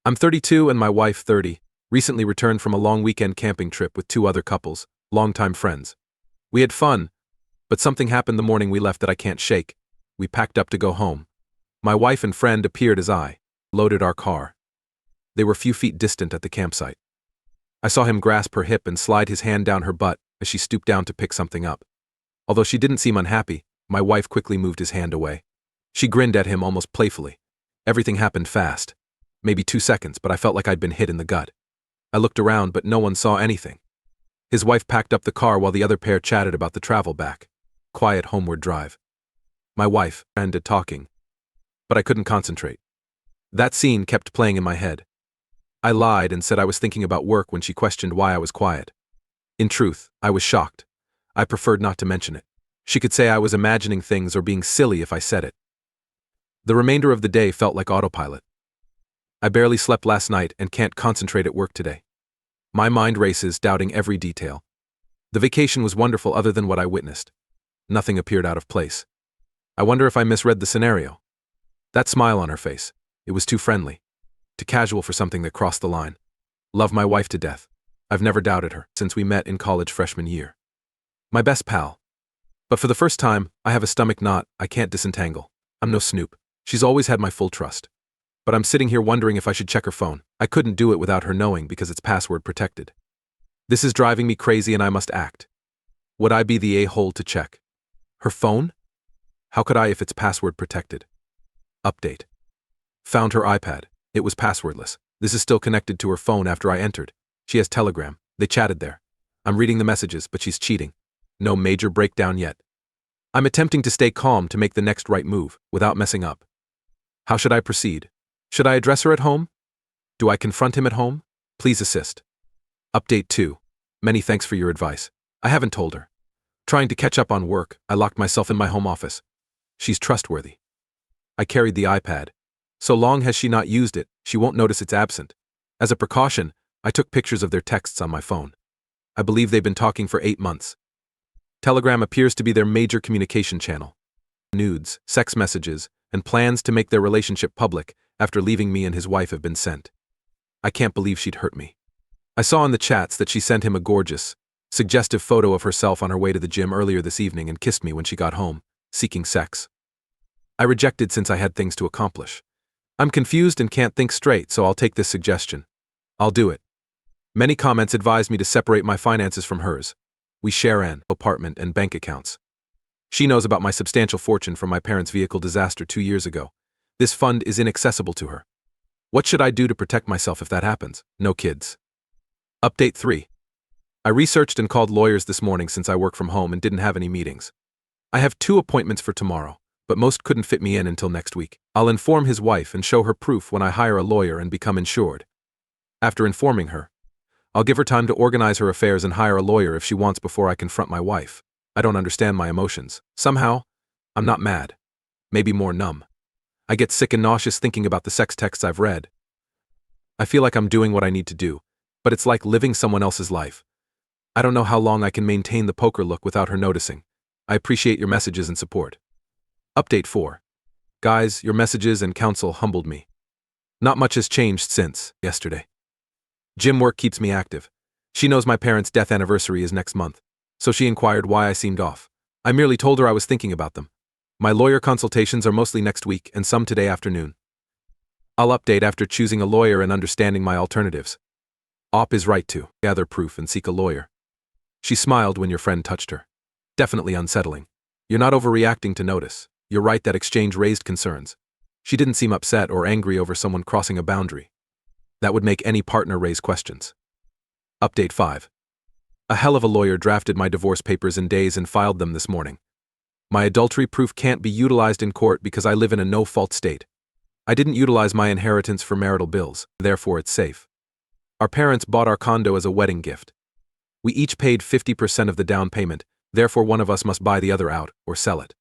I'm 32 and my wife 30, recently returned from a long weekend camping trip with two other couples, longtime friends. We had fun, but something happened the morning we left that I can't shake. We packed up to go home. My wife and friend appeared as I loaded our car. They were a few feet distant at the campsite. I saw him grasp her hip and slide his hand down her butt as she stooped down to pick something up. Although she didn't seem unhappy, my wife quickly moved his hand away. She grinned at him almost playfully. Everything happened fast. Maybe 2 seconds, but I felt like I'd been hit in the gut. I looked around, but no one saw anything. His wife packed up the car while the other pair chatted about the travel back. Quiet homeward drive. My wife ended talking, but I couldn't concentrate. That scene kept playing in my head. I lied and said I was thinking about work when she questioned why I was quiet. In truth, I was shocked. I preferred not to mention it. She could say I was imagining things or being silly if I said it. The remainder of the day felt like autopilot. I barely slept last night and can't concentrate at work today. My mind races, doubting every detail. The vacation was wonderful other than what I witnessed. Nothing appeared out of place. I wonder if I misread the scenario. That smile on her face, it was too friendly. Too casual for something that crossed the line. Love my wife to death. I've never doubted her since we met in college freshman year. My best pal. But for the first time, I have a stomach knot I can't disentangle. I'm no snoop. She's always had my full trust. But I'm sitting here wondering if I should check her phone. I couldn't do it without her knowing because it's password protected. This is driving me crazy and I must act. Would I be the a-hole to check her phone? How could I if it's password protected? Update. Found her iPad. It was passwordless. This is still connected to her phone after I entered. She has Telegram. They chatted there. I'm reading the messages, but she's cheating. No major breakdown yet. I'm attempting to stay calm to make the next right move without messing up. How should I proceed? Should I address her at home? Do I confront him at home? Please assist. Update 2. Many thanks for your advice. I haven't told her. Trying to catch up on work, I locked myself in my home office. She's trustworthy. I carried the iPad. So long as she not used it, she won't notice it's absent. As a precaution, I took pictures of their texts on my phone. I believe they've been talking for 8 months. Telegram appears to be their major communication channel. Nudes, sex messages, and plans to make their relationship public after leaving me and his wife have been sent. I can't believe she'd hurt me. I saw in the chats that she sent him a gorgeous, suggestive photo of herself on her way to the gym earlier this evening and kissed me when she got home, seeking sex. I rejected since I had things to accomplish. I'm confused and can't think straight, so I'll take this suggestion. I'll do it. Many comments advise me to separate my finances from hers. We share an apartment and bank accounts. She knows about my substantial fortune from my parents' vehicle disaster 2 years ago. This fund is inaccessible to her. What should I do to protect myself if that happens? No kids. Update 3. I researched and called lawyers this morning since I work from home and didn't have any meetings. I have 2 appointments for tomorrow, but most couldn't fit me in until next week. I'll inform his wife and show her proof when I hire a lawyer and become insured. After informing her, I'll give her time to organize her affairs and hire a lawyer if she wants before I confront my wife. I don't understand my emotions. Somehow, I'm not mad. Maybe more numb. I get sick and nauseous thinking about the sex texts I've read. I feel like I'm doing what I need to do, but it's like living someone else's life. I don't know how long I can maintain the poker look without her noticing. I appreciate your messages and support. Update 4. Guys, your messages and counsel humbled me. Not much has changed since yesterday. Gym work keeps me active. She knows my parents' death anniversary is next month, so she inquired why I seemed off. I merely told her I was thinking about them. My lawyer consultations are mostly next week and some today afternoon. I'll update after choosing a lawyer and understanding my alternatives. Op is right to gather proof and seek a lawyer. She smiled when your friend touched her. Definitely unsettling. You're not overreacting to notice. You're right that exchange raised concerns. She didn't seem upset or angry over someone crossing a boundary. That would make any partner raise questions. Update 5. A hell of a lawyer drafted my divorce papers in days and filed them this morning. My adultery proof can't be utilized in court because I live in a no-fault state. I didn't utilize my inheritance for marital bills, therefore it's safe. Our parents bought our condo as a wedding gift. We each paid 50% of the down payment, therefore one of us must buy the other out or sell it.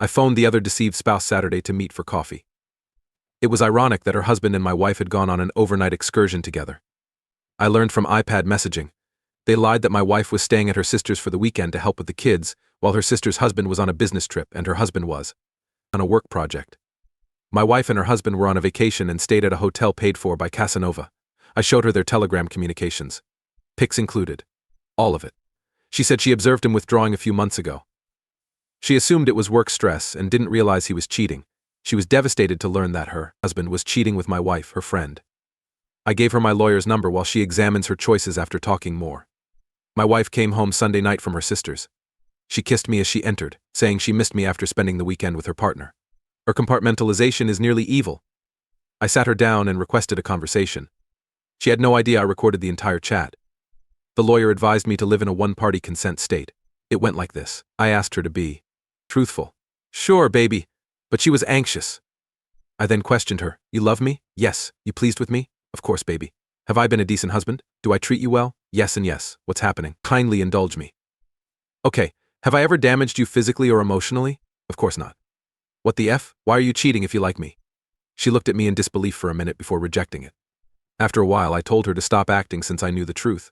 I phoned the other deceived spouse Saturday to meet for coffee. It was ironic that her husband and my wife had gone on an overnight excursion together. I learned from iPad messaging. They lied that my wife was staying at her sister's for the weekend to help with the kids, while her sister's husband was on a business trip and her husband was on a work project. My wife and her husband were on a vacation and stayed at a hotel paid for by Casanova. I showed her their Telegram communications. Pics included. All of it. She said she observed him withdrawing a few months ago. She assumed it was work stress and didn't realize he was cheating. She was devastated to learn that her husband was cheating with my wife, her friend. I gave her my lawyer's number while she examines her choices after talking more. My wife came home Sunday night from her sister's. She kissed me as she entered, saying she missed me after spending the weekend with her partner. Her compartmentalization is nearly evil. I sat her down and requested a conversation. She had no idea I recorded the entire chat. The lawyer advised me to live in a one-party consent state. It went like this. I asked her to be truthful. Sure, baby. But she was anxious. I then questioned her. You love me? Yes. You pleased with me? Of course, baby. Have I been a decent husband? Do I treat you well? Yes and yes. What's happening? Kindly indulge me. Okay. Have I ever damaged you physically or emotionally? Of course not. What the F? Why are you cheating if you like me? She looked at me in disbelief for a minute before rejecting it. After a while, I told her to stop acting since I knew the truth.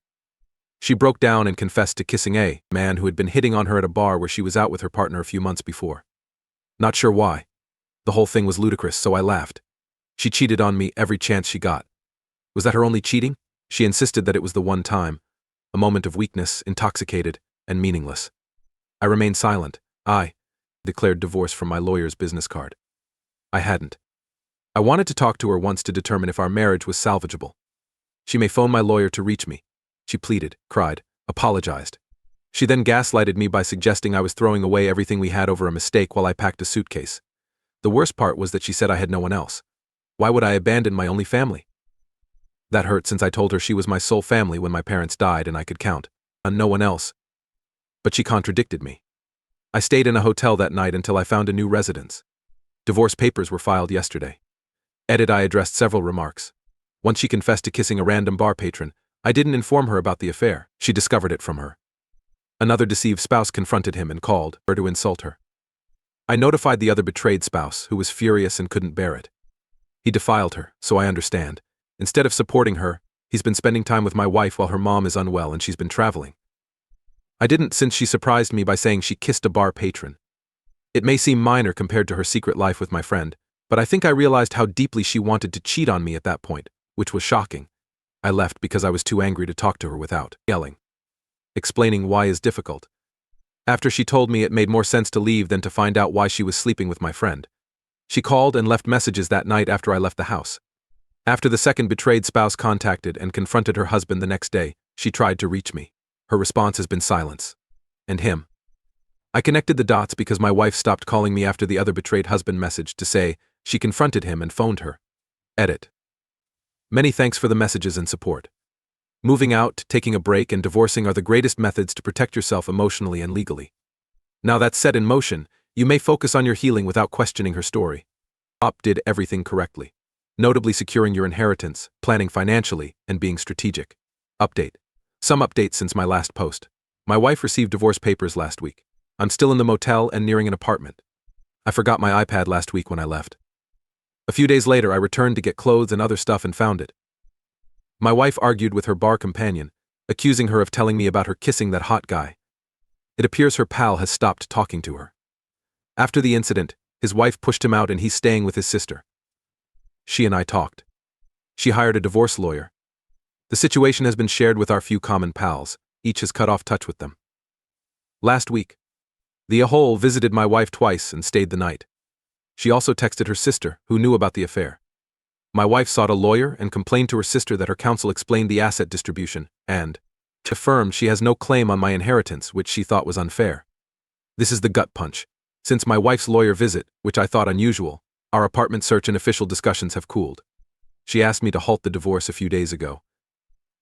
She broke down and confessed to kissing a man who had been hitting on her at a bar where she was out with her partner a few months before. Not sure why. The whole thing was ludicrous, so I laughed. She cheated on me every chance she got. Was that her only cheating? She insisted that it was the one time, a moment of weakness, intoxicated, and meaningless. I remained silent. I declared divorce from my lawyer's business card. I hadn't. I wanted to talk to her once to determine if our marriage was salvageable. She may phone my lawyer to reach me. She pleaded, cried, apologized. She then gaslighted me by suggesting I was throwing away everything we had over a mistake while I packed a suitcase. The worst part was that she said I had no one else. Why would I abandon my only family? That hurt since I told her she was my sole family when my parents died and I could count on no one else. But she contradicted me. I stayed in a hotel that night until I found a new residence. Divorce papers were filed yesterday. Edit, I addressed several remarks. Once she confessed to kissing a random bar patron, I didn't inform her about the affair. She discovered it from her. Another deceived spouse confronted him and called her to insult her. I notified the other betrayed spouse, who was furious and couldn't bear it. He defiled her, so I understand. Instead of supporting her, he's been spending time with my wife while her mom is unwell and she's been traveling. I didn't, since she surprised me by saying she kissed a bar patron. It may seem minor compared to her secret life with my friend, but I think I realized how deeply she wanted to cheat on me at that point, which was shocking. I left because I was too angry to talk to her without yelling. Explaining why is difficult. After she told me, it made more sense to leave than to find out why she was sleeping with my friend. She called and left messages that night after I left the house. After the second betrayed spouse contacted and confronted her husband the next day, she tried to reach me. Her response has been silence. And him. I connected the dots because my wife stopped calling me after the other betrayed husband messaged to say she confronted him and phoned her. Edit. Many thanks for the messages and support. Moving out, taking a break, and divorcing are the greatest methods to protect yourself emotionally and legally. Now that's set in motion, you may focus on your healing without questioning her story. Op did everything correctly, notably securing your inheritance, planning financially, and being strategic. Update. Some updates since my last post. My wife received divorce papers last week. I'm still in the motel and nearing an apartment. I forgot my iPad last week when I left. A few days later, I returned to get clothes and other stuff and found it. My wife argued with her bar companion, accusing her of telling me about her kissing that hot guy. It appears her pal has stopped talking to her. After the incident, his wife pushed him out and he's staying with his sister. She and I talked. She hired a divorce lawyer. The situation has been shared with our few common pals. Each has cut off touch with them. Last week, the Ahole visited my wife twice and stayed the night. She also texted her sister, who knew about the affair. My wife sought a lawyer and complained to her sister that her counsel explained the asset distribution and affirmed she has no claim on my inheritance, which she thought was unfair. This is the gut punch. Since my wife's lawyer visit, which I thought unusual, our apartment search and official discussions have cooled. She asked me to halt the divorce a few days ago.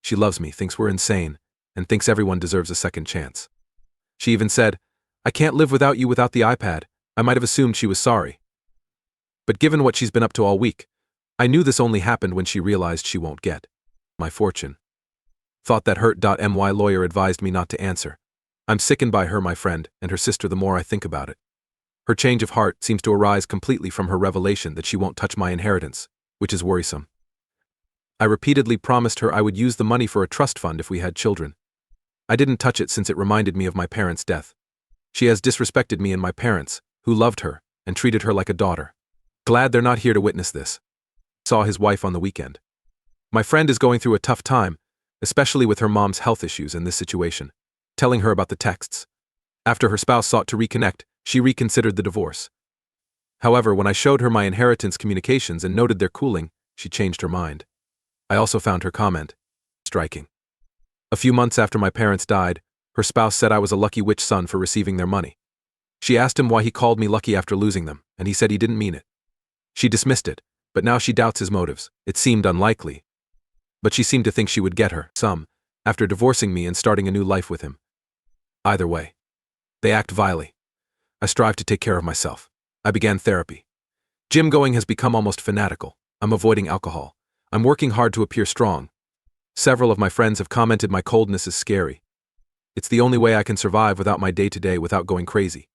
She loves me, thinks we're insane, and thinks everyone deserves a second chance. She even said, I can't live without you without the iPad. I might have assumed she was sorry. But given what she's been up to all week, I knew this only happened when she realized she won't get my fortune. Thought that hurt. My lawyer advised me not to answer. I'm sickened by her, my friend, and her sister the more I think about it. Her change of heart seems to arise completely from her revelation that she won't touch my inheritance, which is worrisome. I repeatedly promised her I would use the money for a trust fund if we had children. I didn't touch it since it reminded me of my parents' death. She has disrespected me and my parents, who loved her and treated her like a daughter. Glad they're not here to witness this. Saw his wife on the weekend. My friend is going through a tough time, especially with her mom's health issues in this situation. Telling her about the texts. After her spouse sought to reconnect, she reconsidered the divorce. However, when I showed her my inheritance communications and noted their cooling, she changed her mind. I also found her comment striking. A few months after my parents died, her spouse said I was a lucky witch son for receiving their money. She asked him why he called me lucky after losing them, and he said he didn't mean it. She dismissed it, but now she doubts his motives. It seemed unlikely. But she seemed to think she would get her some after divorcing me and starting a new life with him. Either way, they act vilely. I strive to take care of myself. I began therapy. Gym going has become almost fanatical. I'm avoiding alcohol. I'm working hard to appear strong. Several of my friends have commented my coldness is scary. It's the only way I can survive without my day-to-day without going crazy.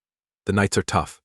The nights are tough.